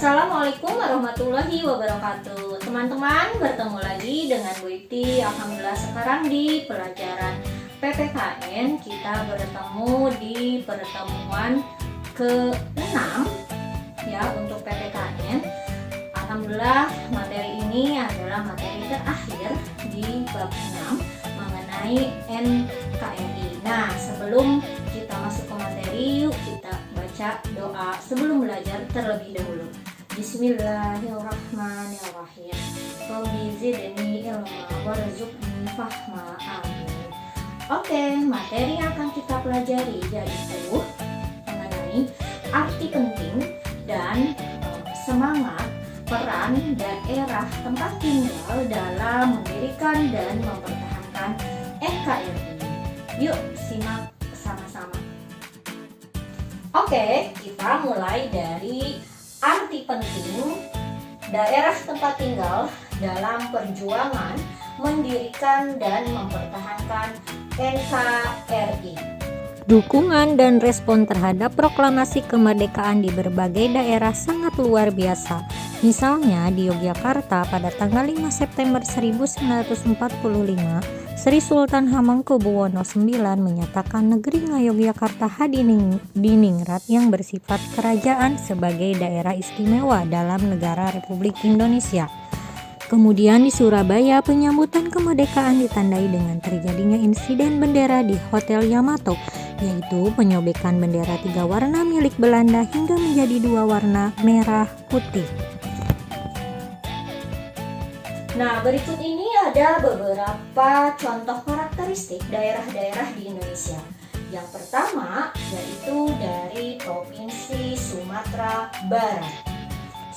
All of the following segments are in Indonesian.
Assalamualaikum warahmatullahi wabarakatuh. Teman-teman, bertemu lagi dengan Bu Iti. Alhamdulillah sekarang di pelajaran PPKN kita bertemu di pertemuan ke-6 ya untuk PPKN. Alhamdulillah materi ini adalah materi terakhir di bab 6 mengenai NKRI. Nah, sebelum kita masuk ke materi, yuk kita baca doa sebelum belajar terlebih dahulu. Bismillahirrahmanirrahim. Rabbi zidni ilma warzuqni fahma. Amin. Oke, materi yang akan kita pelajari yaitu mengenai arti penting dan semangat peran daerah tempat tinggal dalam mendirikan dan mempertahankan NKRI. Yuk simak sama-sama. Oke, kita mulai dari arti penting daerah tempat tinggal dalam perjuangan mendirikan dan mempertahankan NKRI. Dukungan dan respon terhadap proklamasi kemerdekaan di berbagai daerah sangat luar biasa. Misalnya di Yogyakarta pada tanggal 5 September 1945, Sri Sultan Hamengkubuwono IX menyatakan negeri Ngayogyakarta Hadiningrat yang bersifat kerajaan sebagai daerah istimewa dalam negara Republik Indonesia. Kemudian di Surabaya, penyambutan kemerdekaan ditandai dengan terjadinya insiden bendera di Hotel Yamato, yaitu penyobekan bendera 3 warna milik Belanda hingga menjadi 2 warna merah putih. Nah, berikut ini ada beberapa contoh karakteristik daerah-daerah di Indonesia. Yang pertama yaitu dari Provinsi Sumatera Barat.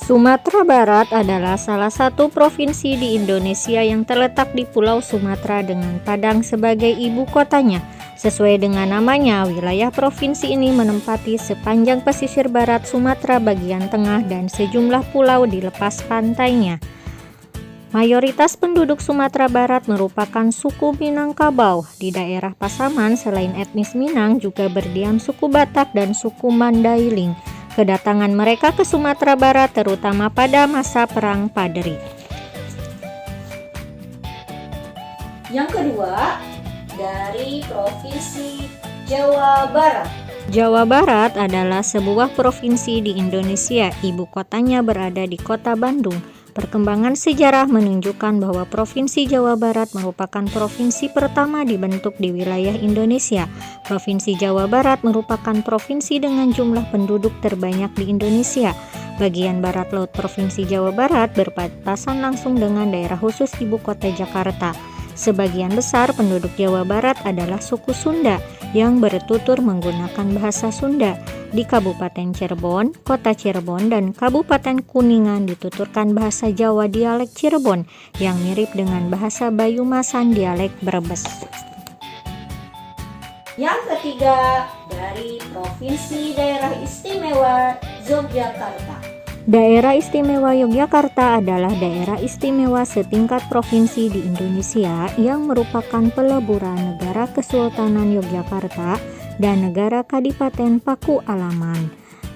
Sumatera Barat adalah salah satu provinsi di Indonesia yang terletak di Pulau Sumatera dengan Padang sebagai ibu kotanya. Sesuai dengan namanya, wilayah provinsi ini menempati sepanjang pesisir barat Sumatera bagian tengah dan sejumlah pulau di lepas pantainya. Mayoritas penduduk Sumatera Barat merupakan suku Minangkabau. Di daerah Pasaman, selain etnis Minang, juga berdiam suku Batak dan suku Mandailing. Kedatangan mereka ke Sumatera Barat terutama pada masa Perang Paderi. Yang kedua, dari Provinsi Jawa Barat. Jawa Barat adalah sebuah provinsi di Indonesia. Ibu kotanya berada di kota Bandung. Perkembangan sejarah menunjukkan bahwa Provinsi Jawa Barat merupakan provinsi pertama dibentuk di wilayah Indonesia. Provinsi Jawa Barat merupakan provinsi dengan jumlah penduduk terbanyak di Indonesia. Bagian barat laut Provinsi Jawa Barat berbatasan langsung dengan daerah khusus ibu kota Jakarta. Sebagian besar penduduk Jawa Barat adalah suku Sunda yang bertutur menggunakan bahasa Sunda. Di Kabupaten Cirebon, Kota Cirebon, dan Kabupaten Kuningan dituturkan bahasa Jawa dialek Cirebon yang mirip dengan bahasa Banyumasan dialek Brebes. Yang ketiga, dari Provinsi Daerah Istimewa Yogyakarta. Daerah Istimewa Yogyakarta adalah daerah istimewa setingkat provinsi di Indonesia yang merupakan peleburan negara Kesultanan Yogyakarta dan negara Kadipaten Paku Alaman.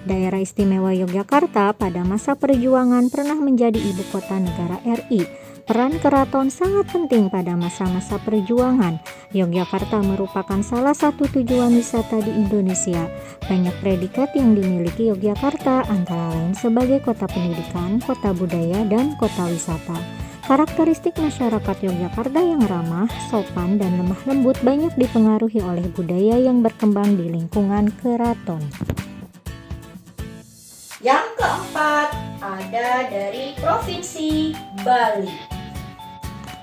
Daerah Istimewa Yogyakarta pada masa perjuangan pernah menjadi ibu kota negara RI. Peran keraton sangat penting pada masa-masa perjuangan. Yogyakarta merupakan salah satu tujuan wisata di Indonesia. Banyak predikat yang dimiliki Yogyakarta antara lain sebagai kota pendidikan, kota budaya, dan kota wisata. Karakteristik masyarakat Yogyakarta yang ramah, sopan, dan lemah lembut banyak dipengaruhi oleh budaya yang berkembang di lingkungan keraton. Yang keempat, ada dari Provinsi Bali.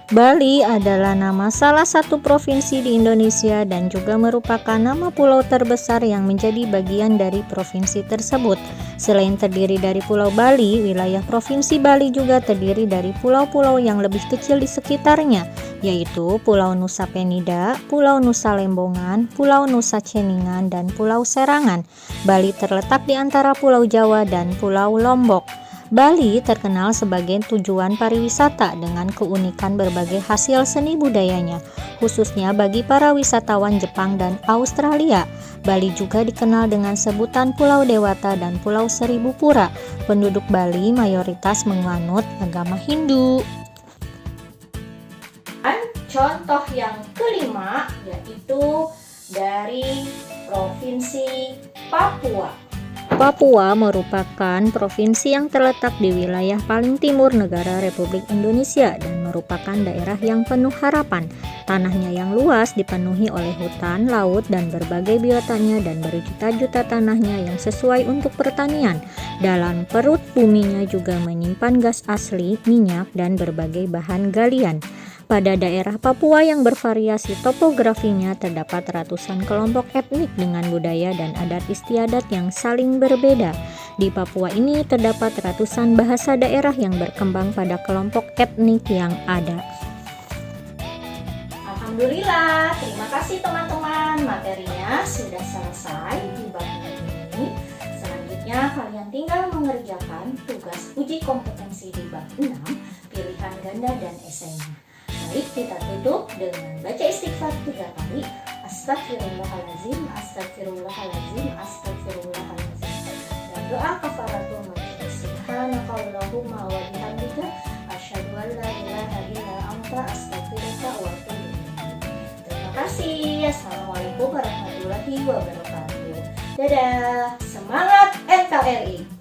Bali adalah nama salah satu provinsi di Indonesia dan juga merupakan nama pulau terbesar yang menjadi bagian dari provinsi tersebut. Selain terdiri dari Pulau Bali, wilayah Provinsi Bali juga terdiri dari pulau-pulau yang lebih kecil di sekitarnya, yaitu Pulau Nusa Penida, Pulau Nusa Lembongan, Pulau Nusa Ceningan, dan Pulau Serangan. Bali terletak di antara Pulau Jawa dan Pulau Lombok. Bali terkenal sebagai tujuan pariwisata dengan keunikan berbagai hasil seni budayanya, khususnya bagi para wisatawan Jepang dan Australia. Bali juga dikenal dengan sebutan Pulau Dewata dan Pulau Seribu Pura. Penduduk Bali mayoritas menganut agama Hindu. Dan contoh yang kelima yaitu dari Provinsi Papua. Papua merupakan provinsi yang terletak di wilayah paling timur negara Republik Indonesia dan merupakan daerah yang penuh harapan. Tanahnya yang luas dipenuhi oleh hutan, laut, dan berbagai biotanya dan berjuta-juta tanahnya yang sesuai untuk pertanian. Dalam perut buminya juga menyimpan gas asli, minyak, dan berbagai bahan galian. Pada daerah Papua yang bervariasi topografinya terdapat ratusan kelompok etnik dengan budaya dan adat istiadat yang saling berbeda. Di Papua ini terdapat ratusan bahasa daerah yang berkembang pada kelompok etnik yang ada. Alhamdulillah, terima kasih teman-teman. Materinya sudah selesai di bab ini. Selanjutnya kalian tinggal mengerjakan tugas uji kompetensi di bab 6, pilihan ganda dan esainya. Baik, kita tutup dengan baca istighfar 3 kali. Astagfirullahaladzim, astagfirullahaladzim, astagfirullahaladzim. Dan doa kafaratul majlis. Subhanakallahumma wa bihamdika asyhadu an la ilaha illa anta astaghfiruka wa atubu ilaik. Terima kasih. Assalamualaikum warahmatullahi wabarakatuh. Dadah. Semangat NKRI.